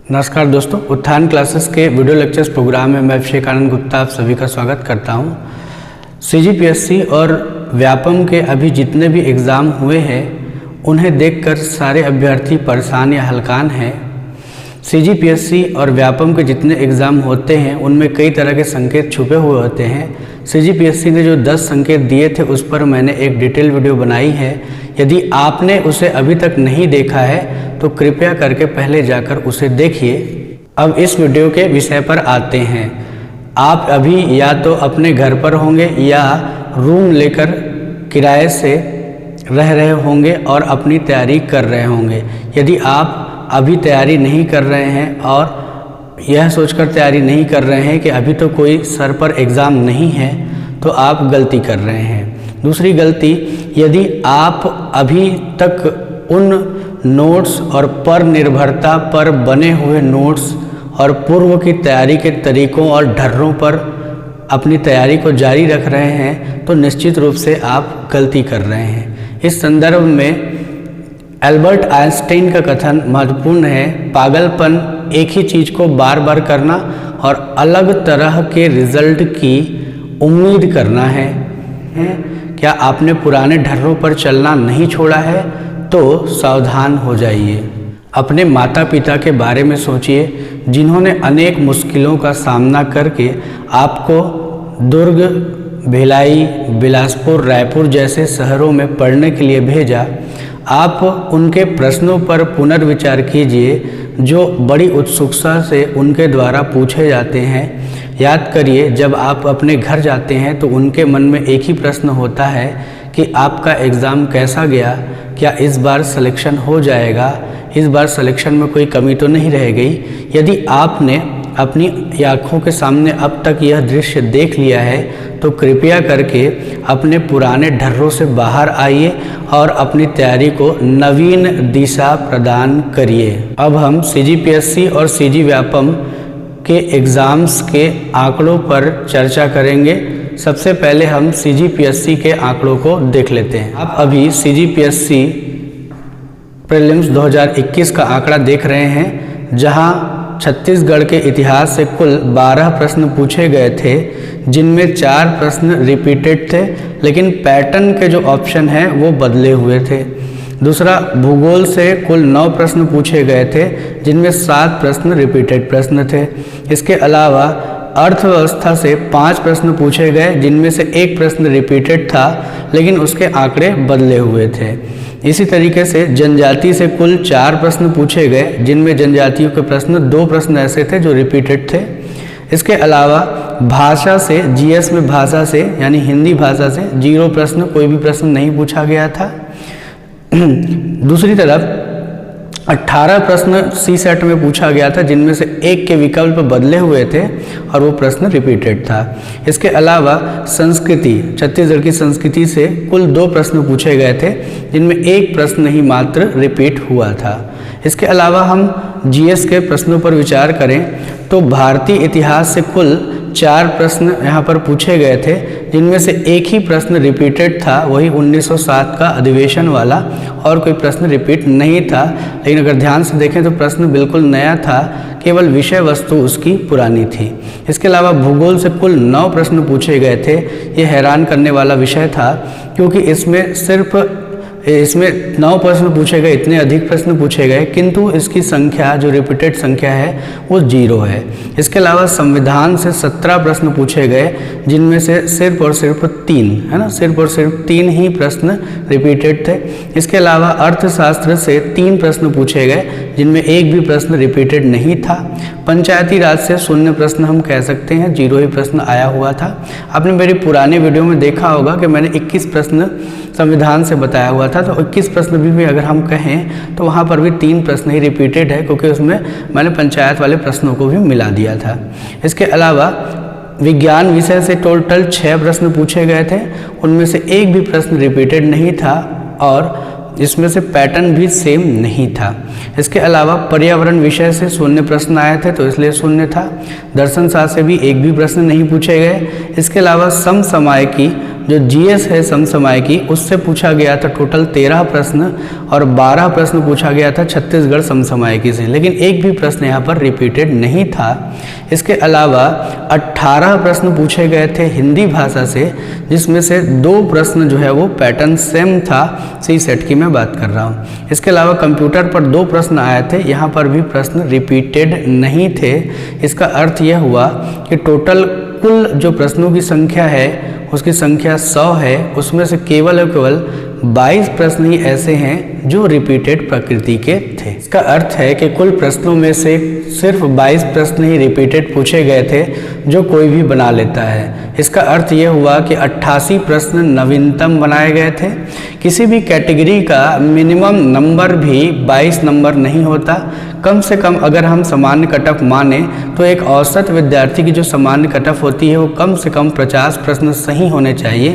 नमस्कार दोस्तों, उत्थान क्लासेस के वीडियो लेक्चर्स प्रोग्राम में मैं अभिषेकानंद गुप्ता आप सभी का स्वागत करता हूं। सीजीपीएससी और व्यापम के अभी जितने भी एग्ज़ाम हुए हैं उन्हें देखकर सारे अभ्यर्थी परेशान या हलकान हैं। सीजीपीएससी और व्यापम के जितने एग्ज़ाम होते हैं उनमें कई तरह के संकेत छुपे हुए होते हैं। सीजीपीएससी ने जो 10 संकेत दिए थे उस पर मैंने एक डिटेल वीडियो बनाई है। यदि आपने उसे अभी तक नहीं देखा है तो कृपया करके पहले जाकर उसे देखिए। अब इस वीडियो के विषय पर आते हैं। आप अभी या तो अपने घर पर होंगे या रूम लेकर किराए से रह रहे होंगे और अपनी तैयारी कर रहे होंगे। यदि आप अभी तैयारी नहीं कर रहे हैं और यह सोचकर तैयारी नहीं कर रहे हैं कि अभी तो कोई सर पर एग्ज़ाम नहीं है तो आप गलती कर रहे हैं। दूसरी गलती, यदि आप अभी तक उन नोट्स और पर निर्भरता पर बने हुए नोट्स और पूर्व की तैयारी के तरीकों और ढर्रों पर अपनी तैयारी को जारी रख रहे हैं तो निश्चित रूप से आप गलती कर रहे हैं। इस संदर्भ में एल्बर्ट आइंस्टाइन का कथन महत्वपूर्ण है। पागलपन एक ही चीज़ को बार बार करना और अलग तरह के रिजल्ट की उम्मीद करना है। क्या आपने पुराने ढर्रों पर चलना नहीं छोड़ा है तो सावधान हो जाइए। अपने माता पिता के बारे में सोचिए जिन्होंने अनेक मुश्किलों का सामना करके आपको दुर्ग, भिलाई, बिलासपुर, रायपुर जैसे शहरों में पढ़ने के लिए भेजा। आप उनके प्रश्नों पर पुनर्विचार कीजिए जो बड़ी उत्सुकता से उनके द्वारा पूछे जाते हैं। याद करिए, जब आप अपने घर जाते हैं तो उनके मन में एक ही प्रश्न होता है कि आपका एग्ज़ाम कैसा गया, क्या इस बार सिलेक्शन हो जाएगा, इस बार सिलेक्शन में कोई कमी तो नहीं रह गई। यदि आपने अपनी आँखों के सामने अब तक यह दृश्य देख लिया है तो कृपया करके अपने पुराने ढर्रों से बाहर आइए और अपनी तैयारी को नवीन दिशा प्रदान करिए। अब हम सीजीपीएससी और सीजी व्यापम के एग्ज़ाम्स के आंकड़ों पर चर्चा करेंगे। सबसे पहले हम सीजीपीएससी के आंकड़ों को देख लेते हैं। आप अभी सीजीपीएससी प्रीलिम्स 2021 का आंकड़ा देख रहे हैं, जहां छत्तीसगढ़ के इतिहास से कुल 12 प्रश्न पूछे गए थे, जिनमें 4 प्रश्न रिपीटेड थे, लेकिन पैटर्न के जो ऑप्शन हैं वो बदले हुए थे। दूसरा, भूगोल से कुल 9 प्रश्न पूछे गए थे, जिनमें 7 प्रश्न रिपीटेड प्रश्न थे। इसके अलावा अर्थव्यवस्था से 5 प्रश्न पूछे गए, जिनमें से 1 प्रश्न रिपीटेड था लेकिन उसके आंकड़े बदले हुए थे। इसी तरीके से जनजाति से कुल 4 प्रश्न पूछे गए, जिनमें जनजातियों के प्रश्न 2 प्रश्न ऐसे थे जो रिपीटेड थे। इसके अलावा भाषा से, जीएस में भाषा से यानी हिंदी भाषा से 0 प्रश्न, कोई भी प्रश्न नहीं पूछा गया था। दूसरी तरफ 18 प्रश्न सी सेट में पूछा गया था, जिनमें से 1 के विकल्प बदले हुए थे और वो प्रश्न रिपीटेड था। इसके अलावा संस्कृति, छत्तीसगढ़ की संस्कृति से कुल 2 प्रश्न पूछे गए थे, जिनमें 1 प्रश्न ही मात्र रिपीट हुआ था। इसके अलावा हम जीएस के प्रश्नों पर विचार करें तो भारतीय इतिहास से कुल 4 प्रश्न यहाँ पर पूछे गए थे, जिनमें से 1 ही प्रश्न रिपीटेड था, वही 1907 का अधिवेशन वाला, और कोई प्रश्न रिपीट नहीं था। लेकिन अगर ध्यान से देखें तो प्रश्न बिल्कुल नया था, केवल विषय वस्तु उसकी पुरानी थी। इसके अलावा भूगोल से कुल 9 प्रश्न पूछे गए थे। ये हैरान करने वाला विषय था क्योंकि इसमें 9 प्रश्न पूछे गए, इतने अधिक प्रश्न पूछे गए, किंतु इसकी संख्या जो रिपीटेड संख्या है वो 0 है। इसके अलावा संविधान से 17 प्रश्न पूछे गए, जिनमें से सिर्फ और सिर्फ 3 है ना, सिर्फ और सिर्फ 3 ही प्रश्न रिपीटेड थे। इसके अलावा अर्थशास्त्र से 3 प्रश्न पूछे गए, जिनमें 1 भी प्रश्न रिपीटेड नहीं था। पंचायती राज से 0 प्रश्न हम कह सकते हैं, 0 ही प्रश्न आया हुआ था। आपने मेरी पुरानी वीडियो में देखा होगा कि मैंने 21 प्रश्न संविधान से बताया हुआ था, तो 21 प्रश्न भी अगर हम कहें तो वहाँ पर भी 3 प्रश्न ही रिपीटेड है, क्योंकि उसमें मैंने पंचायत वाले प्रश्नों को भी मिला दिया था। इसके अलावा विज्ञान विषय से टोटल 6 प्रश्न पूछे गए थे, उनमें से 1 भी प्रश्न रिपीटेड नहीं था और इसमें से पैटर्न भी सेम नहीं था। इसके अलावा पर्यावरण विषय से 0 प्रश्न आए थे, तो इसलिए 0 था। दर्शन शास्त्र से भी 1 भी प्रश्न नहीं पूछे गए। इसके अलावा समसामयिकी जो जीएस है समसमायिकी उससे पूछा गया था टोटल 13 प्रश्न और 12 प्रश्न पूछा गया था छत्तीसगढ़ समसमायिकी से, लेकिन एक भी प्रश्न यहाँ पर रिपीटेड नहीं था। इसके अलावा 18 प्रश्न पूछे गए थे हिंदी भाषा से, जिसमें से 2 प्रश्न जो है वो पैटर्न सेम था, सी सेट की मैं बात कर रहा हूँ। इसके अलावा कंप्यूटर पर 2 प्रश्न आए थे, यहाँ पर भी प्रश्न रिपीटेड नहीं थे। इसका अर्थ यह हुआ कि टोटल कुल जो प्रश्नों की संख्या है उसकी संख्या 100 है, उसमें से केवल और केवल 22 प्रश्न ही ऐसे हैं जो रिपीटेड प्रकृति के थे। इसका अर्थ है कि कुल प्रश्नों में से सिर्फ 22 प्रश्न ही रिपीटेड पूछे गए थे, जो कोई भी बना लेता है। इसका अर्थ यह हुआ कि 88 प्रश्न नवीनतम बनाए गए थे। किसी भी कैटेगरी का मिनिमम नंबर भी 22 नंबर नहीं होता। कम से कम अगर हम सामान्य कट ऑफ माने तो एक औसत विद्यार्थी की जो सामान्य कट ऑफ होती है वो कम से कम 50 प्रश्न सही होने चाहिए,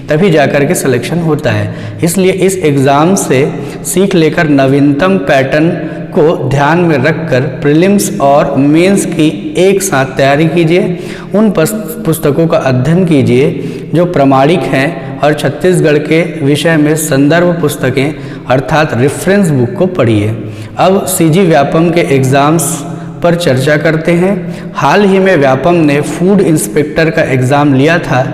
तभी जाकर के सिलेक्शन होता है। इसलिए इस एग्ज़ाम से सीख लेकर नवीनतम पैटर्न को ध्यान में रखकर प्रीलिम्स और मेंस की एक साथ तैयारी कीजिए। उन पुस्तकों का अध्ययन कीजिए जो प्रामाणिक हैं और छत्तीसगढ़ के विषय में संदर्भ पुस्तकें अर्थात रेफरेंस बुक को पढ़िए। अब सीजी व्यापम के एग्ज़ाम्स पर चर्चा करते हैं। हाल ही में व्यापम ने फूड इंस्पेक्टर का एग्ज़ाम लिया था।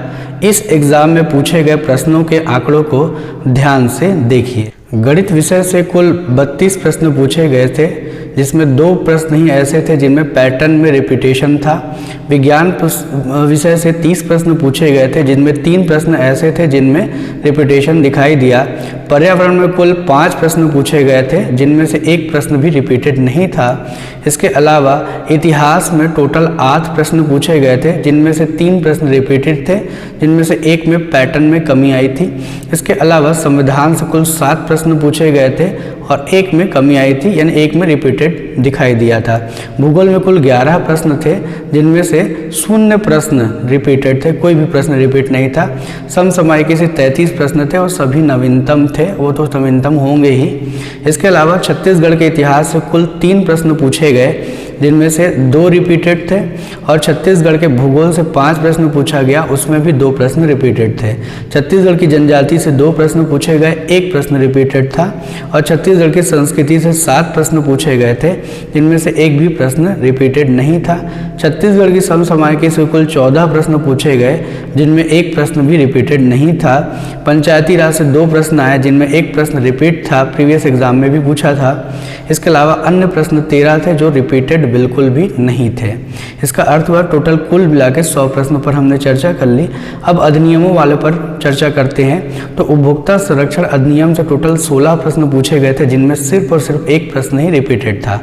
इस एग्ज़ाम में पूछे गए प्रश्नों के आंकड़ों को ध्यान से देखिए। गणित विषय से कुल 32 प्रश्न पूछे गए थे, जिसमें 2 प्रश्न ही ऐसे थे जिनमें पैटर्न में रिपीटेशन था। विज्ञान विषय से 30 प्रश्न पूछे गए थे, जिनमें 3 प्रश्न ऐसे थे जिनमें रिपीटेशन दिखाई दिया। पर्यावरण में कुल 5 प्रश्न पूछे गए थे, जिनमें से 1 प्रश्न भी रिपीटेड नहीं था। इसके अलावा इतिहास में टोटल 8 प्रश्न पूछे गए थे, जिनमें से 3 प्रश्न रिपीटेड थे, जिनमें से 1 में पैटर्न में कमी आई थी। इसके अलावा संविधान से कुल 7 प्रश्न पूछे गए थे और 1 में कमी आई थी, यानी 1 में रिपीटेड दिखाई दिया था। भूगोल में कुल 11 प्रश्न थे, जिनमें से 0 प्रश्न रिपीटेड थे, कोई भी प्रश्न रिपीट नहीं था। समसमायिकी से 33 प्रश्न थे और सभी नवीनतम थे, वो तो नवीनतम होंगे ही। इसके अलावा छत्तीसगढ़ के इतिहास से कुल 3 प्रश्न पूछे गए, जिनमें से 2 रिपीटेड थे और छत्तीसगढ़ के भूगोल से 5 प्रश्न पूछा गया, उसमें भी 2 प्रश्न रिपीटेड थे। छत्तीसगढ़ की जनजाति से 2 प्रश्न पूछे गए, 1 प्रश्न रिपीटेड था और छत्तीसगढ़ की संस्कृति से 7 प्रश्न पूछे गए थे, जिनमें से 1 भी प्रश्न रिपीटेड नहीं था। छत्तीसगढ़ की समसमायिकी से कुल 14 प्रश्न पूछे गए, जिनमें 1 प्रश्न भी रिपीटेड नहीं था। पंचायती राज से 2 प्रश्न आए, जिनमें 1 प्रश्न रिपीट था, प्रीवियस एग्जाम में भी पूछा था। इसके अलावा अन्य प्रश्न 13 थे जो रिपीटेड बिल्कुल भी नहीं थे। इसका अर्थ हुआ टोटल कुल मिला के 100 प्रश्न पर हमने चर्चा कर ली। अब अधिनियमों वाले पर चर्चा करते हैं। तो उपभोक्ता संरक्षण अधिनियम से टोटल 16 प्रश्न पूछे गए थे, जिनमें सिर्फ और सिर्फ 1 प्रश्न ही रिपीटेड था।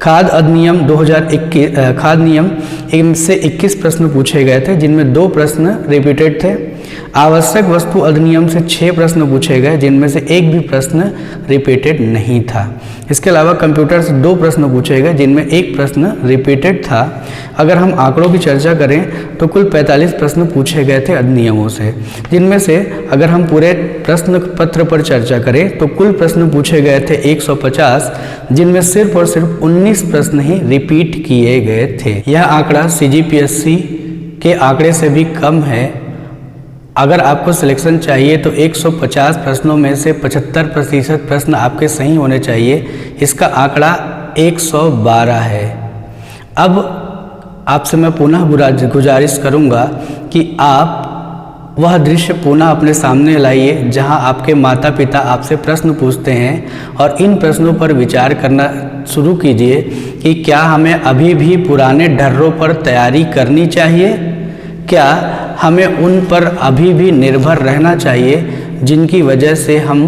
खाद्य अधिनियम 2021 खाद्य नियम से 21 प्रश्न पूछे गए थे, जिनमें 2 प्रश्न रिपीटेड थे। आवश्यक वस्तु अधिनियम से 6 प्रश्न पूछे गए, जिनमें से 1 भी प्रश्न रिपीटेड नहीं था। इसके अलावा कंप्यूटर से 2 प्रश्न पूछे गए, जिनमें 1 प्रश्न रिपीटेड था। अगर हम आंकड़ों की चर्चा करें तो कुल 45 प्रश्न पूछे गए थे अधिनियमों से, जिनमें से अगर हम पूरे प्रश्न पत्र पर चर्चा करें तो कुल प्रश्न पूछे गए थे 150, जिनमें सिर्फ और सिर्फ 19 प्रश्न ही रिपीट किए गए थे। यह आंकड़ा CGPSC के आंकड़े से भी कम है। अगर आपको सिलेक्शन चाहिए तो 150 प्रश्नों में से 75% प्रश्न आपके सही होने चाहिए। इसका आंकड़ा 112 है। अब आपसे मैं पुनः गुजारिश करूंगा कि आप वह दृश्य पुनः अपने सामने लाइए जहां आपके माता पिता आपसे प्रश्न पूछते हैं और इन प्रश्नों पर विचार करना शुरू कीजिए कि क्या हमें अभी भी पुराने ढर्रों पर तैयारी करनी चाहिए, क्या हमें उन पर अभी भी निर्भर रहना चाहिए जिनकी वजह से हम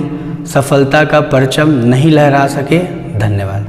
सफलता का परचम नहीं लहरा सके। धन्यवाद।